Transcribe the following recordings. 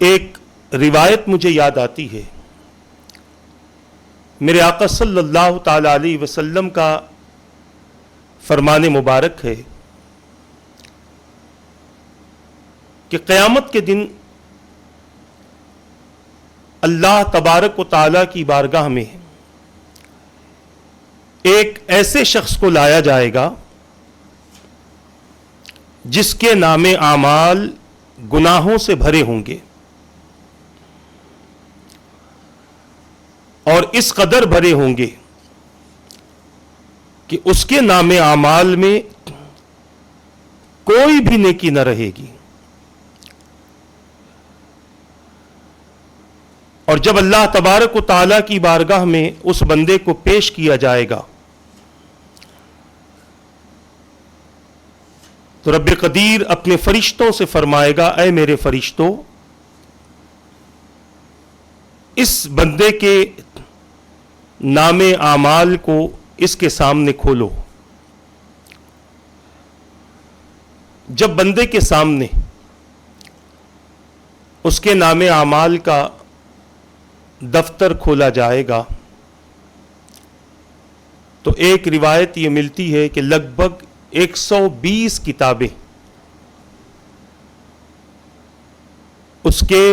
ایک روایت مجھے یاد آتی ہے، میرے آقا صلی اللہ تعالی علیہ وسلم کا فرمان مبارک ہے کہ قیامت کے دن اللہ تبارک و تعالی کی بارگاہ میں ایک ایسے شخص کو لایا جائے گا جس کے نام اعمال گناہوں سے بھرے ہوں گے، اور اس قدر بھرے ہوں گے کہ اس کے نام اعمال میں کوئی بھی نیکی نہ رہے گی۔ اور جب اللہ تبارک و تعالیٰ کی بارگاہ میں اس بندے کو پیش کیا جائے گا تو رب قدیر اپنے فرشتوں سے فرمائے گا، اے میرے فرشتوں، اس بندے کے نام اعمال کو اس کے سامنے کھولو۔ جب بندے کے سامنے اس کے نام اعمال کا دفتر کھولا جائے گا تو ایک روایت یہ ملتی ہے کہ لگ بھگ 120 کتابیں اس کے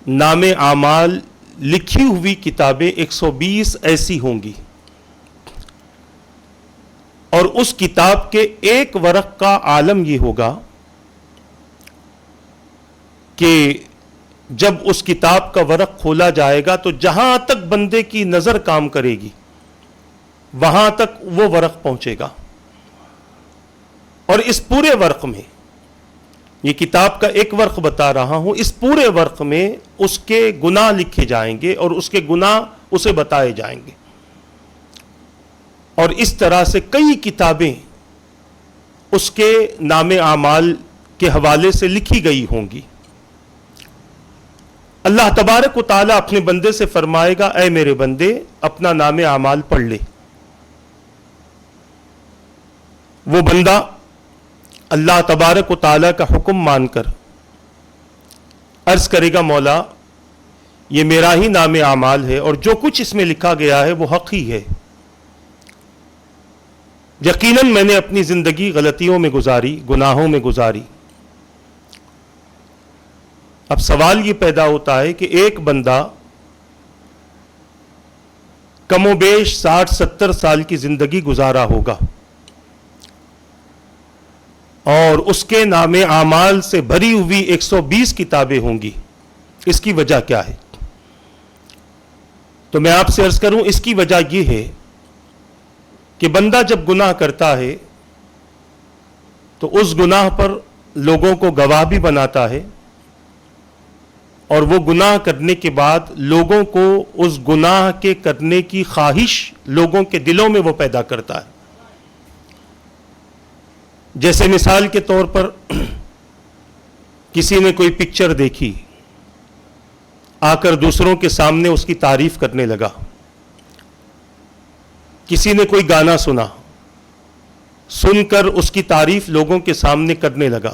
نام اعمال لکھی ہوئی کتابیں 120 ایسی ہوں گی، اور اس کتاب کے ایک ورق کا عالم یہ ہوگا کہ جب اس کتاب کا ورق کھولا جائے گا تو جہاں تک بندے کی نظر کام کرے گی وہاں تک وہ ورق پہنچے گا، اور اس پورے ورق میں، یہ کتاب کا ایک ورق بتا رہا ہوں، اس پورے ورق میں اس کے گناہ لکھے جائیں گے اور اس کے گناہ اسے بتائے جائیں گے، اور اس طرح سے کئی کتابیں اس کے نام اعمال کے حوالے سے لکھی گئی ہوں گی۔ اللہ تبارک و تعالیٰ اپنے بندے سے فرمائے گا، اے میرے بندے، اپنا نام اعمال پڑھ لے۔ وہ بندہ اللہ تبارک و تعالیٰ کا حکم مان کر عرض کرے گا، مولا یہ میرا ہی نام اعمال ہے اور جو کچھ اس میں لکھا گیا ہے وہ حق ہی ہے، یقیناً میں نے اپنی زندگی غلطیوں میں گزاری، گناہوں میں گزاری۔ اب سوال یہ پیدا ہوتا ہے کہ ایک بندہ کم و بیش 60-70 سال کی زندگی گزارا ہوگا اور اس کے نام اعمال سے بھری ہوئی 120 کتابیں ہوں گی، اس کی وجہ کیا ہے؟ تو میں آپ سے عرض کروں، اس کی وجہ یہ ہے کہ بندہ جب گناہ کرتا ہے تو اس گناہ پر لوگوں کو گواہ بھی بناتا ہے، اور وہ گناہ کرنے کے بعد لوگوں کو اس گناہ کے کرنے کی خواہش لوگوں کے دلوں میں وہ پیدا کرتا ہے۔ جیسے مثال کے طور پر کسی نے کوئی پکچر دیکھی، آ کر دوسروں کے سامنے اس کی تعریف کرنے لگا، کسی نے کوئی گانا سنا، سن کر اس کی تعریف لوگوں کے سامنے کرنے لگا،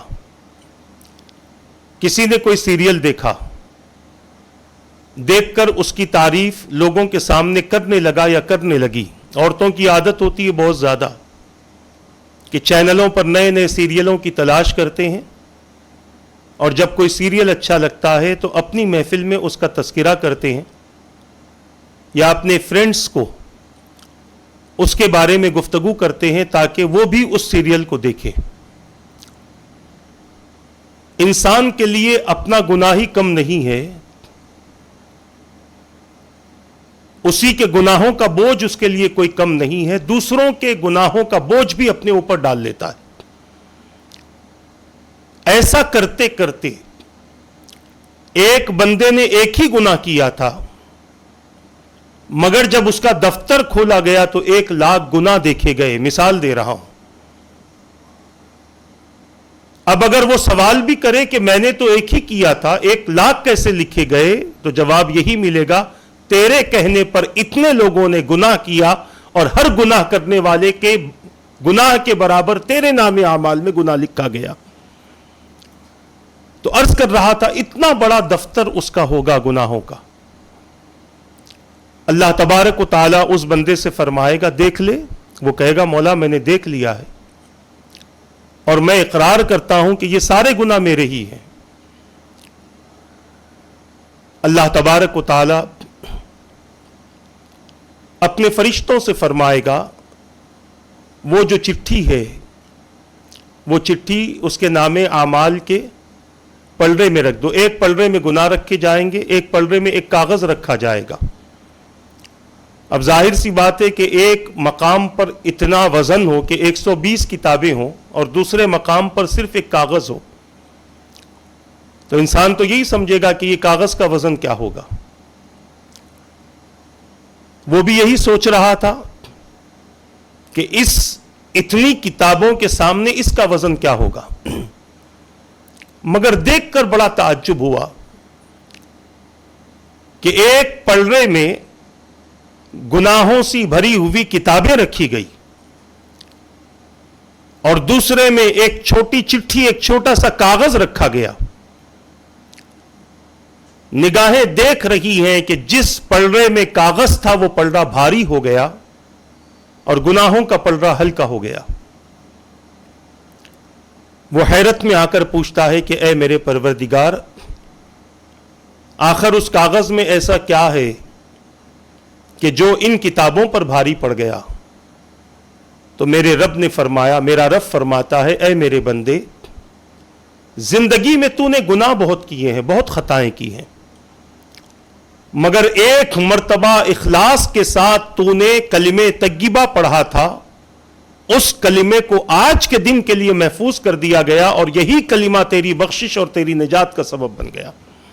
کسی نے کوئی سیریل دیکھا، دیکھ کر اس کی تعریف لوگوں کے سامنے کرنے لگا یا کرنے لگی۔ عورتوں کی عادت ہوتی ہے بہت زیادہ کہ چینلوں پر نئے نئے سیریلوں کی تلاش کرتے ہیں، اور جب کوئی سیریل اچھا لگتا ہے تو اپنی محفل میں اس کا تذکرہ کرتے ہیں یا اپنے فرینڈز کو اس کے بارے میں گفتگو کرتے ہیں تاکہ وہ بھی اس سیریل کو دیکھیں۔ انسان کے لیے اپنا گناہ ہی کم نہیں ہے، اسی کے گناہوں کا بوجھ اس کے لیے کوئی کم نہیں ہے، دوسروں کے گناہوں کا بوجھ بھی اپنے اوپر ڈال لیتا ہے۔ ایسا کرتے کرتے ایک بندے نے ایک ہی گناہ کیا تھا، مگر جب اس کا دفتر کھولا گیا تو 1,00,000 گناہ دیکھے گئے۔ مثال دے رہا ہوں۔ اب اگر وہ سوال بھی کرے کہ میں نے تو ایک ہی کیا تھا، 1,00,000 کیسے لکھے گئے، تو جواب یہی ملے گا، تیرے کہنے پر اتنے لوگوں نے گناہ کیا اور ہر گناہ کرنے والے کے گناہ کے برابر تیرے نام اعمال میں گناہ لکھا گیا۔ تو عرض کر رہا تھا اتنا بڑا دفتر اس کا ہوگا گناہوں کا. اللہ تبارک و تعالیٰ اس بندے سے فرمائے گا دیکھ لے. وہ کہے گا مولا میں نے دیکھ لیا ہے اور میں اقرار کرتا ہوں کہ یہ سارے گناہ میرے ہی ہیں. اللہ تبارک و تعالیٰ اپنے فرشتوں سے فرمائے گا وہ جو چٹھی ہے وہ چٹھی اس کے نام اعمال کے پلڑے میں رکھ دو. ایک پلڑے میں گناہ رکھے جائیں گے, ایک پلڑے میں ایک کاغذ رکھا جائے گا. اب ظاہر سی بات ہے کہ ایک مقام پر اتنا وزن ہو کہ 120 کتابیں ہوں اور دوسرے مقام پر صرف ایک کاغذ ہو, تو انسان تو یہی سمجھے گا کہ یہ کاغذ کا وزن کیا ہوگا. وہ بھی یہی سوچ رہا تھا کہ اس اتنی کتابوں کے سامنے اس کا وزن کیا ہوگا. مگر دیکھ کر بڑا تعجب ہوا کہ ایک پلڑے میں گناہوں سی بھری ہوئی کتابیں رکھی گئی اور دوسرے میں ایک چھوٹی چٹھی, ایک چھوٹا سا کاغذ رکھا گیا. نگاہیں دیکھ رہی ہیں کہ جس پلڑے میں کاغذ تھا وہ پلڑا بھاری ہو گیا اور گناہوں کا پلڑا ہلکا ہو گیا. وہ حیرت میں آ کر پوچھتا ہے کہ اے میرے پروردگار, آخر اس کاغذ میں ایسا کیا ہے کہ جو ان کتابوں پر بھاری پڑ گیا. تو میرے رب نے فرمایا, میرا رب فرماتا ہے اے میرے بندے, زندگی میں تو نے گناہ بہت کیے ہیں, بہت خطائیں کی ہیں, مگر ایک مرتبہ اخلاص کے ساتھ تو نے کلمہ طیبہ پڑھا تھا, اس کلمے کو آج کے دن کے لیے محفوظ کر دیا گیا اور یہی کلمہ تیری بخشش اور تیری نجات کا سبب بن گیا.